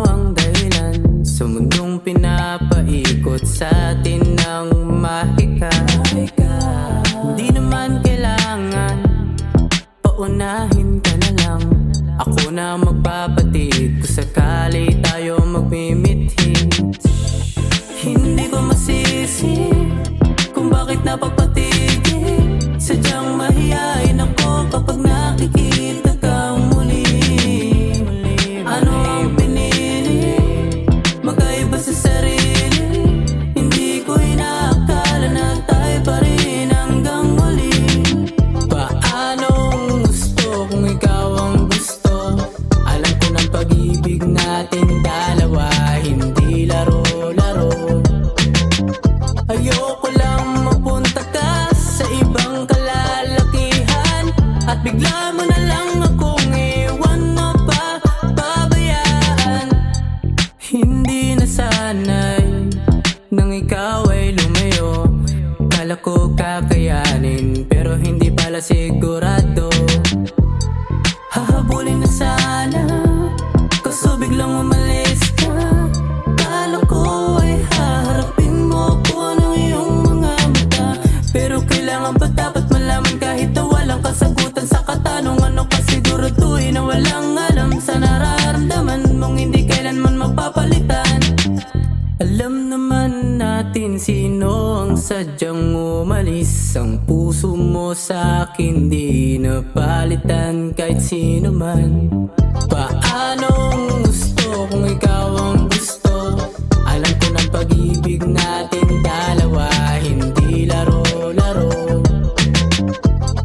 ang dahilan sa mundong pinapaikot sa atin ng mahika. Hindi naman kailangan paunahin ka na lang. Ako na magpapatid kung sakali tayo magmimit-hit. Hindi ko masisi kung bakit napagpatigil. Sadyang mahihain ako kapag nakikita kang muli. Ano ang pinili? Magkaiba sa sarili. Hindi ko inaakala na tayo pa rin hanggang muli. Paanong gusto kung ikaw ang gusto? Alam ko ng pag-ibig natin dalawa hindi laro-laro. Ayoko lang mapunta ka sa ibang kalalakihan at bigla mo na lang akong iwan mo pa pabayaan. Hindi nasanay nang ikaw ay lumayo. Kala ko kakayanin pero hindi pala sigurado. Hahabulin na sana kaso biglang umalis ka. Kala ko ay haharapin mo ko ng iyong mga mata. Pero kailangan ba dapat malaman kahit na walang kasagutan sa katanungan o kasiguraduhin na walang alam sa nararamdaman mong hindi kailanman mapapalitan. Alam naman natin sino ang sadyang umalis. Ang puso mo sa akin di napalitan kahit sino man. Paanong gusto kung ikaw ang gusto? Alam ko ng pag-ibig natin dalawa hindi laro-laro.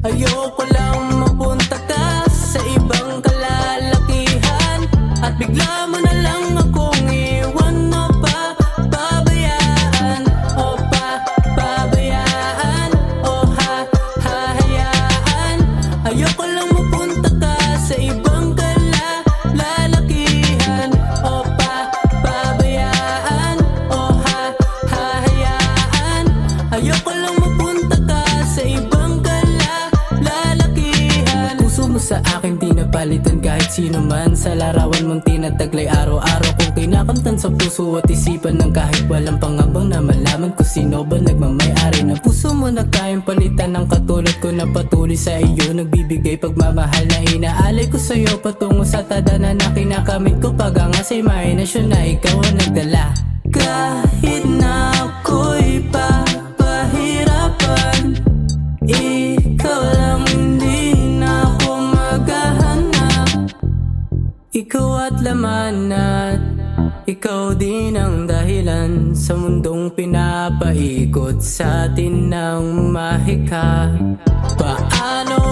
Ayoko lang mapunta ka sa ibang kalalakihan at bigla mo na lang akong iwan mo pa pabayaan. O pabayaan, o hahayaan. Ayoko lang mapunta ka sa ibang kalalakihan. O pabayaan, o hahayaan. Ayoko lang mapunta ka sa ibang kalalakihan. Puso mo sa akin di napalitan kahit sino man. Sa larawan mong tinataglay araw-araw kong kinakamtan sa puso at isipan ng kahit walang pangabang na malaman kung sino ba nagmamay-ari ng puso mo na kayang palitan ng katulad ko na patuloy sa iyo. Nagbibigay pagmamahal na inaalay ko sa'yo patungo sa tadhana na kinakamit ko pag ang sa imahinasyon na ikaw ang nagdala. Kahit na ako'y papahirapan, ikaw lang hindi na ako maghahanap. Ikaw at laman at ikaw din ang dahilan sa mundong pinapaikot sa atin ng mahika. Paano